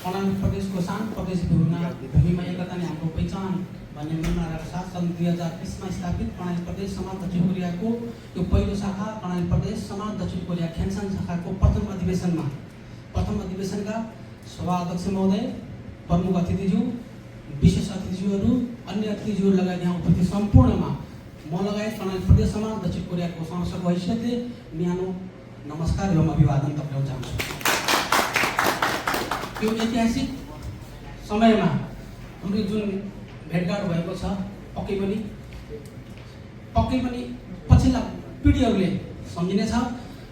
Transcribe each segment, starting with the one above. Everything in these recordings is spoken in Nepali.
कर्णाली प्रदेशको शान प्रदेश भूमिमा एकता नै हाम्रो पहिचान भन्ने निर्णयका साथ सन् 2020मा स्थापित कर्णाली प्रदेश समाज दक्षिण कोरियाको यो पहिलो शाखा कर्णाली प्रदेश समाज दक्षिण कोरिया ख्यान्सान शाखाको प्रथम अधिवेशनका सभा अध्यक्ष महोदय, प्रमुख अतिथिज्यू, विशेष अतिथिज्यूहरू, अन्य अतिथिज्यूहरू लगायत यहाँ उपस्थित सम्पूर्णमा म लगायत कर्णाली प्रदेश समाज दक्षिण कोरियाको संरक्षकको हैसियतले न्यानो नमस्कार एवं अभिवादन टक्राउन चाहन्छु। यो ऐतिहासिक समयमा हाम्रो जुन भेटघाट भएको छ पक्कै पनि पछिल्ला पिँढीहरूले सम्झिनेछ।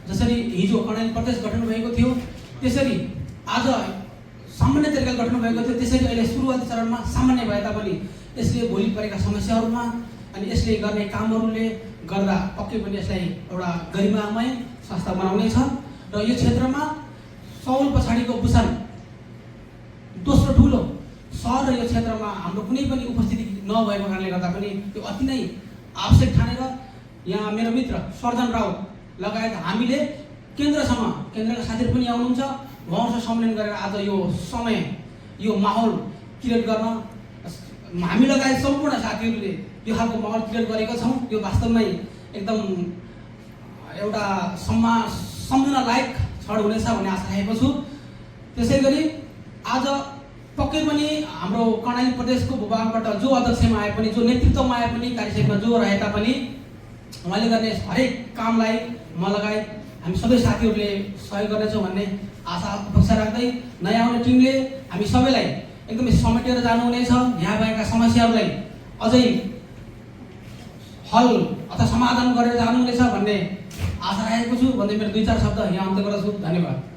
जसरी हिजो कर्णाली प्रदेश गठन भएको थियो त्यसरी आज सामान्य तरिकाले गठन भएको थियो, त्यसरी अहिले सुरुवाती चरणमा सामान्य भए तापनि यसले भोलि परेका समस्याहरूमा अनि यसले गर्ने कामहरूले गर्दा पक्कै पनि यसलाई एउटा गरिमामय संस्था बनाउनेछ र यो क्षेत्रमा सौल पछाडिको बुसान दोस्रो ठुलो सहर र यो क्षेत्रमा हाम्रो कुनै पनि उपस्थिति नभएको कारणले गर्दा पनि यो अति नै आवश्यक ठानेर यहाँ मेरो मित्र सर्जन राव लगायत हामीले केन्द्रका साथीहरू पनि आउनुहुन्छ, उहाँसँग सम्मेलन गरेर आज यो समय यो माहौल क्रिएट गर्न हामी लगायत सम्पूर्ण साथीहरूले यो खालको माहौल क्रिएट गरेका छौँ। यो वास्तवमै एकदम एउटा सम्झना लायक क्षण हुनेछ भन्ने आशा राखेको छु। त्यसै गरी आज पक्कै पनि हाम्रो कर्णाली प्रदेशको भूभागबाट जो अध्यक्षमा आए पनि, जो नेतृत्वमा आए पनि, कार्यक्षेत्रमा जो रहे तापनि उहाँले गर्ने हरेक कामलाई म लगायत हामी सबै साथीहरूले सहयोग गर्नेछौँ भन्ने आशा अपेक्षा राख्दै नयाँ आउने टिमले हामी सबैलाई एकदमै समेटेर जानुहुनेछ। यहाँ भएका समस्याहरूलाई अझै हल अथवा समाधान गरेर जानुहुनेछ भन्ने आशा राखेको छु भन्दै मेरो 2-4 शब्द यहाँ अन्त्य गर्दछु। धन्यवाद।